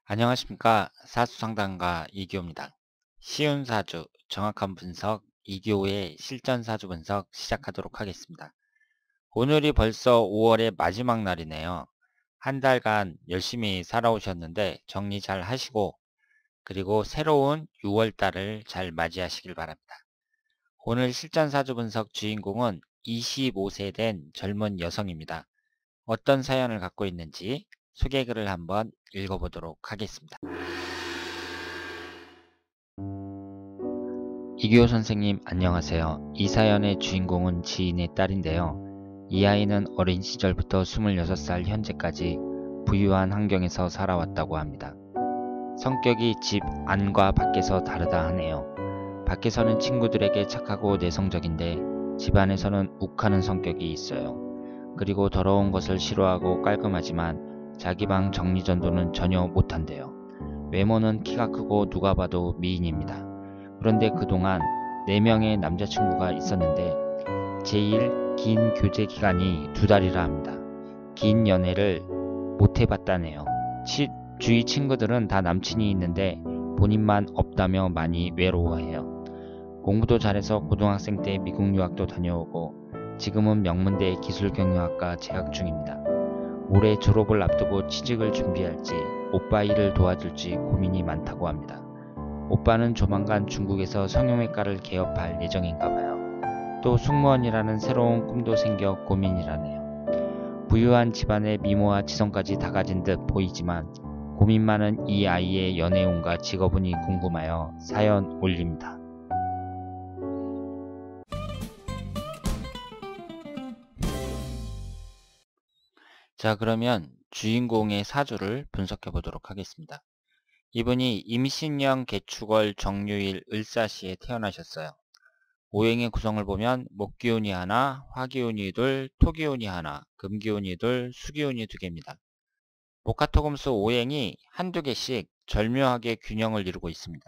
안녕하십니까. 사주상담가 이기호입니다. 쉬운 사주, 정확한 분석, 이기호의 실전 사주 분석 시작하도록 하겠습니다. 오늘이 벌써 5월의 마지막 날이네요. 한 달간 열심히 살아오셨는데 정리 잘 하시고, 그리고 새로운 6월달을 잘 맞이하시길 바랍니다. 오늘 실전 사주 분석 주인공은 25세 된 젊은 여성입니다. 어떤 사연을 갖고 있는지 소개글을 한번 읽어보도록 하겠습니다. 이규호 선생님 안녕하세요. 이 사연의 주인공은 지인의 딸인데요. 이 아이는 어린 시절부터 26살 현재까지 부유한 환경에서 살아왔다고 합니다. 성격이 집 안과 밖에서 다르다 하네요. 밖에서는 친구들에게 착하고 내성적인데 집 안에서는 욱하는 성격이 있어요. 그리고 더러운 것을 싫어하고 깔끔하지만 자기 방 정리전도는 전혀 못한대요. 외모는 키가 크고 누가 봐도 미인입니다. 그런데 그동안 4명의 남자친구가 있었는데 제일 긴 교제 기간이 2달이라 합니다. 긴 연애를 못 해봤다네요. 주위 친구들은 다 남친이 있는데 본인만 없다며 많이 외로워해요. 공부도 잘해서 고등학생 때 미국 유학도 다녀오고 지금은 명문대 기술경영학과 재학 중입니다. 올해 졸업을 앞두고 취직을 준비할지 오빠 일을 도와줄지 고민이 많다고 합니다. 오빠는 조만간 중국에서 성형외과를 개업할 예정인가봐요. 또 승무원이라는 새로운 꿈도 생겨 고민이라네요. 부유한 집안의 미모와 지성까지 다 가진 듯 보이지만 고민 많은 이 아이의 연애운과 직업운이 궁금하여 사연 올립니다. 자, 그러면 주인공의 사주를 분석해 보도록 하겠습니다. 이분이 임신년 개축월 정유일 을사시에 태어나셨어요. 오행의 구성을 보면 목기운이 하나, 화기운이 둘, 토기운이 하나, 금기운이 둘, 수기운이 2개입니다. 목화토금수 오행이 한두 개씩 절묘하게 균형을 이루고 있습니다.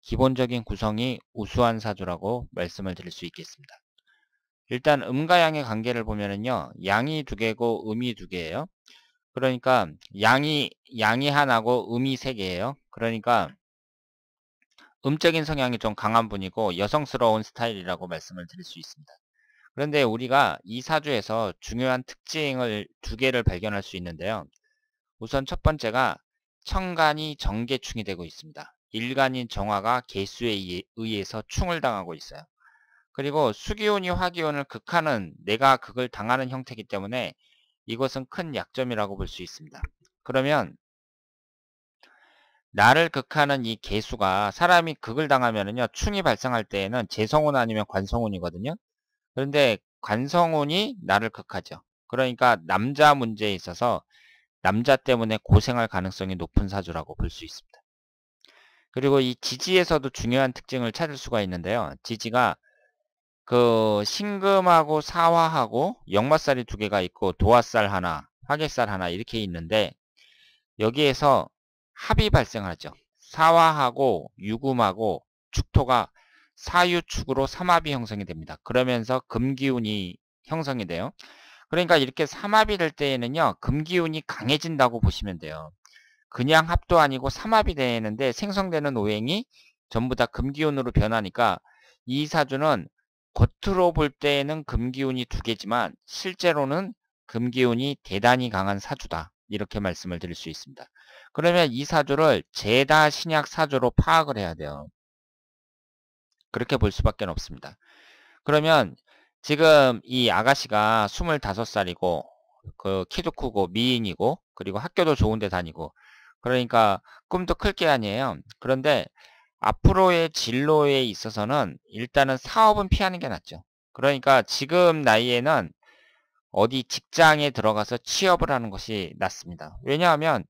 기본적인 구성이 우수한 사주라고 말씀을 드릴 수 있겠습니다. 일단 음과 양의 관계를 보면은요, 양이 2개고 음이 2개예요. 그러니까 양이 하나고 음이 3개예요. 그러니까 음적인 성향이 좀 강한 분이고 여성스러운 스타일이라고 말씀을 드릴 수 있습니다. 그런데 우리가 이 사주에서 중요한 특징을 2개를 발견할 수 있는데요. 우선 첫 번째가 천간이 정계충이 되고 있습니다. 일간인 정화가 개수에 의해서 충을 당하고 있어요. 그리고 수기운이 화기운을 극하는, 내가 극을 당하는 형태이기 때문에 이것은 큰 약점이라고 볼 수 있습니다. 그러면 나를 극하는 이 개수가, 사람이 극을 당하면은요, 충이 발생할 때에는 재성운 아니면 관성운이거든요. 그런데 관성운이 나를 극하죠. 그러니까 남자 문제에 있어서 남자 때문에 고생할 가능성이 높은 사주라고 볼 수 있습니다. 그리고 이 지지에서도 중요한 특징을 찾을 수가 있는데요. 지지가 그 신금하고 사화하고 역마살이 2개가 있고 도화살 하나, 화개살 하나 이렇게 있는데 여기에서 합이 발생하죠. 사화하고 유금하고 축토가 사유축으로 삼합이 형성이 됩니다. 그러면서 금기운이 형성이 돼요. 그러니까 이렇게 삼합이 될 때에는요, 금기운이 강해진다고 보시면 돼요. 그냥 합도 아니고 삼합이 되는데 생성되는 오행이 전부 다 금기운으로 변하니까 이 사주는 겉으로 볼 때에는 금기운이 2개지만 실제로는 금기운이 대단히 강한 사주다. 이렇게 말씀을 드릴 수 있습니다. 그러면 이 사주를 제다 신약 사주로 파악을 해야 돼요. 그렇게 볼 수밖에 없습니다. 그러면 지금 이 아가씨가 25살이고 그 키도 크고 미인이고 그리고 학교도 좋은 데 다니고 그러니까 꿈도 클 게 아니에요. 그런데 앞으로의 진로에 있어서는 일단은 사업은 피하는 게 낫죠. 그러니까 지금 나이에는 어디 직장에 들어가서 취업을 하는 것이 낫습니다. 왜냐하면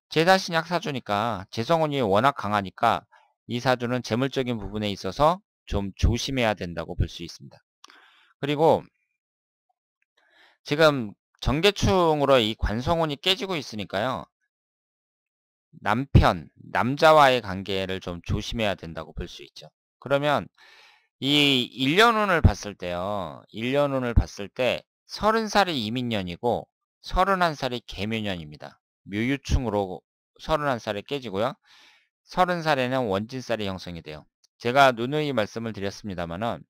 제다신약 사주니까 재성운이 워낙 강하니까 이 사주는 재물적인 부분에 있어서 좀 조심해야 된다고 볼 수 있습니다. 그리고 지금 정계충으로 이 관성운이 깨지고 있으니까요. 남자와의 관계를 좀 조심해야 된다고 볼 수 있죠. 그러면 이 일년운을 봤을 때요. 일년운을 봤을 때 30살이 이민년이고 31살이 계묘년입니다. 묘유충으로 31살에 깨지고요. 30살에는 원진살이 형성이 돼요. 제가 누누이 말씀을 드렸습니다만은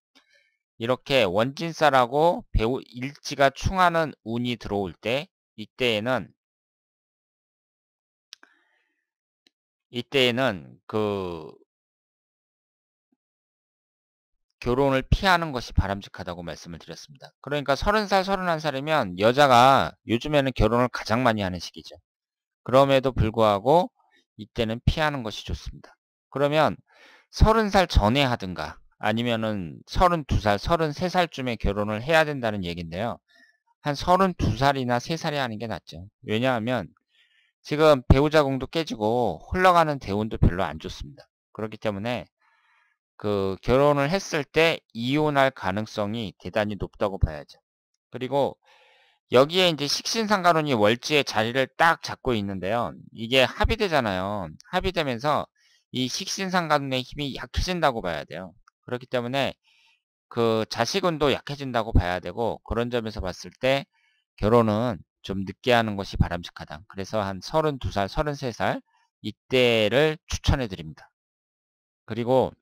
이렇게 원진살하고 배우 일지가 충하는 운이 들어올 때 이때에는 그 결혼을 피하는 것이 바람직하다고 말씀을 드렸습니다. 그러니까 30살, 31살이면 여자가 요즘에는 결혼을 가장 많이 하는 시기죠. 그럼에도 불구하고 이때는 피하는 것이 좋습니다. 그러면 30살 전에 하든가 아니면은 32살, 33살쯤에 결혼을 해야 된다는 얘기인데요. 한 32살이나 3살에 하는 게 낫죠. 왜냐하면 지금 배우자 공도 깨지고 흘러가는 대운도 별로 안 좋습니다. 그렇기 때문에 그 결혼을 했을 때 이혼할 가능성이 대단히 높다고 봐야죠. 그리고 여기에 이제 식신상관운이 월지에 자리를 딱 잡고 있는데요. 이게 합의되잖아요. 합의되면서 이 식신상관운의 힘이 약해진다고 봐야 돼요. 그렇기 때문에 그 자식운도 약해진다고 봐야 되고 그런 점에서 봤을 때 결혼은 좀 늦게 하는 것이 바람직하다. 그래서 한 32살, 33살 이때를 추천해 드립니다. 그리고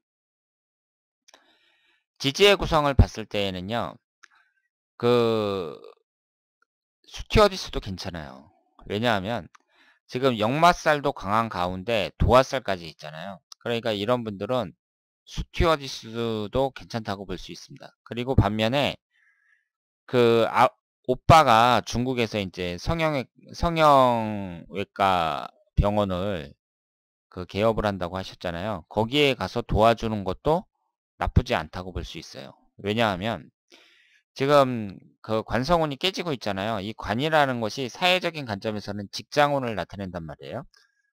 지지의 구성을 봤을 때에는요. 그 스튜어디스도 괜찮아요. 왜냐하면 지금 역마살도 강한 가운데 도화살까지 있잖아요. 그러니까 이런 분들은 스튜어디스도 괜찮다고 볼 수 있습니다. 그리고 반면에 그 오빠가 중국에서 이제 성형외과 병원을 그 개업을 한다고 하셨잖아요. 거기에 가서 도와주는 것도 나쁘지 않다고 볼 수 있어요. 왜냐하면 지금 그 관성운이 깨지고 있잖아요. 이 관이라는 것이 사회적인 관점에서는 직장운을 나타낸단 말이에요.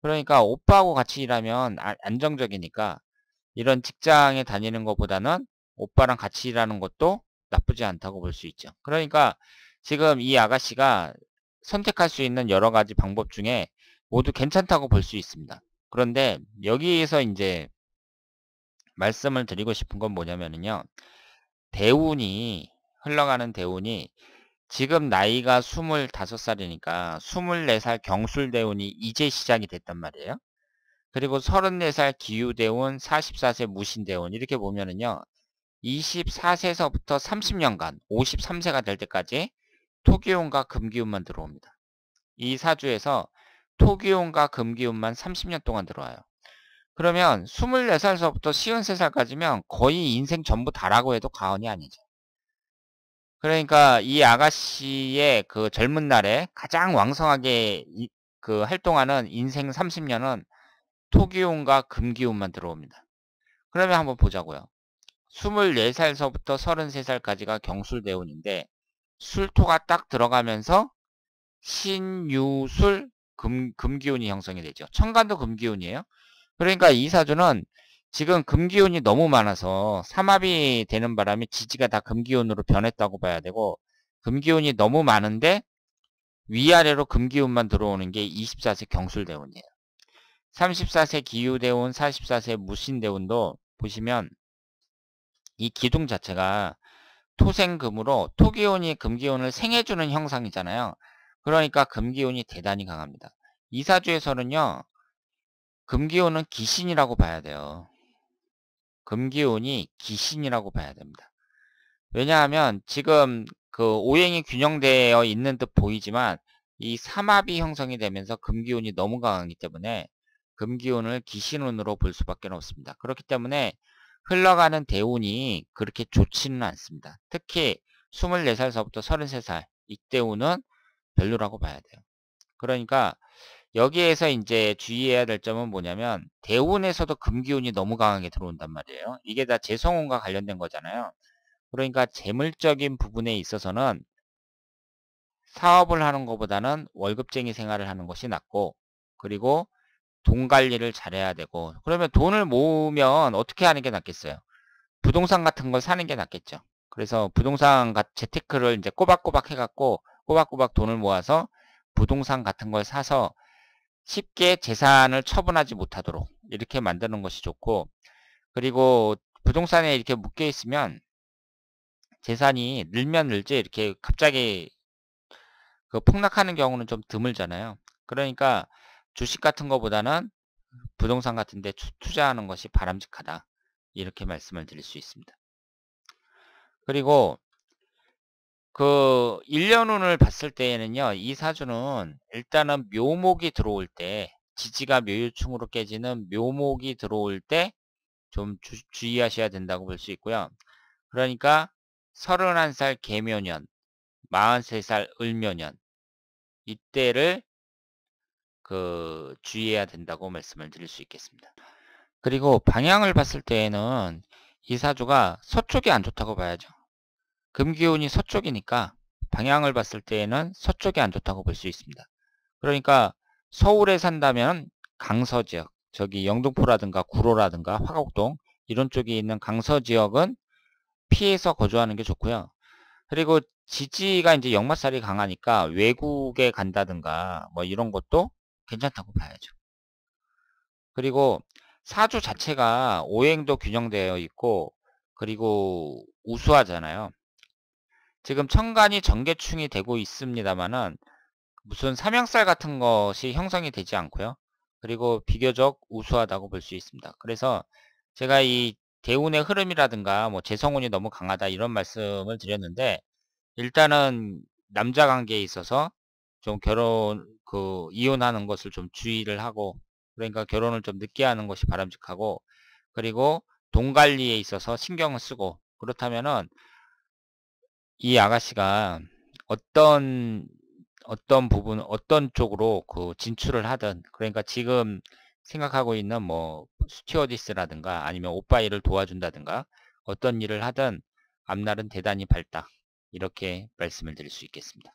그러니까 오빠하고 같이 일하면 안정적이니까 이런 직장에 다니는 것보다는 오빠랑 같이 일하는 것도 나쁘지 않다고 볼 수 있죠. 그러니까 지금 이 아가씨가 선택할 수 있는 여러 가지 방법 중에 모두 괜찮다고 볼 수 있습니다. 그런데 여기에서 이제 말씀을 드리고 싶은 건 뭐냐면요. 대운이 흘러가는 대운이 지금 나이가 25살이니까 24살 경술대운이 이제 시작이 됐단 말이에요. 그리고 34살 기유대운, 44세 무신대운 이렇게 보면은요. 24세서부터 30년간 53세가 될 때까지 토기운과 금기운만 들어옵니다. 이 사주에서 토기운과 금기운만 30년 동안 들어와요. 그러면 24살서부터 53살까지면 거의 인생 전부 다라고 해도 과언이 아니죠. 그러니까 이 아가씨의 그 젊은 날에 가장 왕성하게 그 활동하는 인생 30년은 토기운과 금기운만 들어옵니다. 그러면 한번 보자고요. 24살서부터 33살까지가 경술대운인데 술토가 딱 들어가면서 신유술 금기운이 형성이 되죠. 천간도 금기운이에요. 그러니까 이 사주는 지금 금기운이 너무 많아서 삼합이 되는 바람에 지지가 다 금기운으로 변했다고 봐야 되고 금기운이 너무 많은데 위아래로 금기운만 들어오는 게 24세 경술대운이에요. 34세 기유대운, 44세 무신대운도 보시면 이 기둥 자체가 토생금으로 토기운이 금기운을 생해주는 형상이잖아요. 그러니까 금기운이 대단히 강합니다. 이 사주에서는요. 금기운은 귀신이라고 봐야 돼요. 금기운이 귀신이라고 봐야 됩니다. 왜냐하면 지금 그 오행이 균형되어 있는 듯 보이지만 이 삼합이 형성이 되면서 금기운이 너무 강하기 때문에 금기운을 귀신운으로 볼 수밖에 없습니다. 그렇기 때문에 흘러가는 대운이 그렇게 좋지는 않습니다. 특히 24살서부터 33살 이때운은 별로라고 봐야 돼요. 그러니까 여기에서 이제 주의해야 될 점은 뭐냐면 대운에서도 금기운이 너무 강하게 들어온단 말이에요. 이게 다 재성운과 관련된 거잖아요. 그러니까 재물적인 부분에 있어서는 사업을 하는 것보다는 월급쟁이 생활을 하는 것이 낫고 그리고 돈 관리를 잘해야 되고 그러면 돈을 모으면 어떻게 하는 게 낫겠어요? 부동산 같은 걸 사는 게 낫겠죠. 그래서 부동산 재테크를 이제 꼬박꼬박 해갖고 꼬박꼬박 돈을 모아서 부동산 같은 걸 사서 쉽게 재산을 처분하지 못하도록 이렇게 만드는 것이 좋고 그리고 부동산에 이렇게 묶여 있으면 재산이 늘면 늘지 이렇게 갑자기 그 폭락하는 경우는 좀 드물잖아요. 그러니까 주식 같은 거보다는 부동산 같은 데 투자하는 것이 바람직하다. 이렇게 말씀을 드릴 수 있습니다. 그리고 그 1년 운을 봤을 때에는요. 이 사주는 일단은 묘목이 들어올 때, 지지가 묘유충으로 깨지는 묘목이 들어올 때 좀 주의하셔야 된다고 볼 수 있고요. 그러니까 31살 개묘년, 43살 을묘년 이때를 주의해야 된다고 말씀을 드릴 수 있겠습니다. 그리고 방향을 봤을 때에는 이 사주가 서쪽이 안 좋다고 봐야죠. 금기운이 서쪽이니까 방향을 봤을 때에는 서쪽이 안 좋다고 볼 수 있습니다. 그러니까 서울에 산다면 강서 지역, 저기 영등포라든가 구로라든가 화곡동 이런 쪽에 있는 강서 지역은 피해서 거주하는 게 좋고요. 그리고 지지가 이제 역마살이 강하니까 외국에 간다든가 뭐 이런 것도 괜찮다고 봐야죠. 그리고 사주 자체가 오행도 균형되어 있고 그리고 우수하잖아요. 지금 천간이 정계충이 되고 있습니다만은 무슨 삼형살 같은 것이 형성이 되지 않고요. 그리고 비교적 우수하다고 볼 수 있습니다. 그래서 제가 이 대운의 흐름이라든가 뭐 재성운이 너무 강하다 이런 말씀을 드렸는데 일단은 남자 관계에 있어서 좀 이혼하는 것을 좀 주의를 하고 그러니까 결혼을 좀 늦게 하는 것이 바람직하고 그리고 돈 관리에 있어서 신경을 쓰고 그렇다면은 이 아가씨가 어떤 부분, 어떤 쪽으로 진출을 하든, 그러니까 지금 생각하고 있는 뭐, 스튜어디스라든가 아니면 오빠 일을 도와준다든가, 어떤 일을 하든 앞날은 대단히 밝다. 이렇게 말씀을 드릴 수 있겠습니다.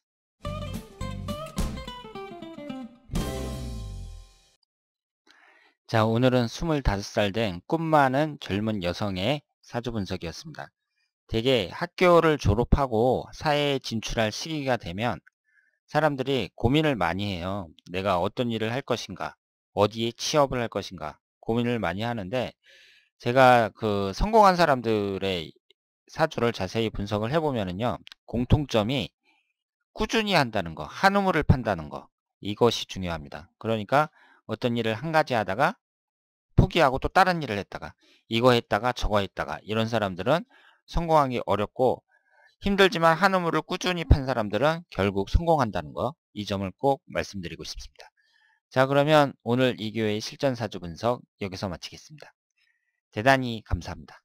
자, 오늘은 25살 된 꿈 많은 젊은 여성의 사주 분석이었습니다. 대개 학교를 졸업하고 사회에 진출할 시기가 되면 사람들이 고민을 많이 해요. 내가 어떤 일을 할 것인가, 어디에 취업을 할 것인가 고민을 많이 하는데 제가 성공한 사람들의 사주를 자세히 분석을 해보면요. 공통점이 꾸준히 한다는 거, 한 우물을 판다는 거 이것이 중요합니다. 그러니까 어떤 일을 한 가지 하다가 포기하고 또 다른 일을 했다가 이거 했다가 저거 했다가 이런 사람들은 성공하기 어렵고 힘들지만 한 우물을 꾸준히 판 사람들은 결국 성공한다는 거, 이 점을 꼭 말씀드리고 싶습니다. 자, 그러면 오늘 이교의 실전 사주 분석 여기서 마치겠습니다. 대단히 감사합니다.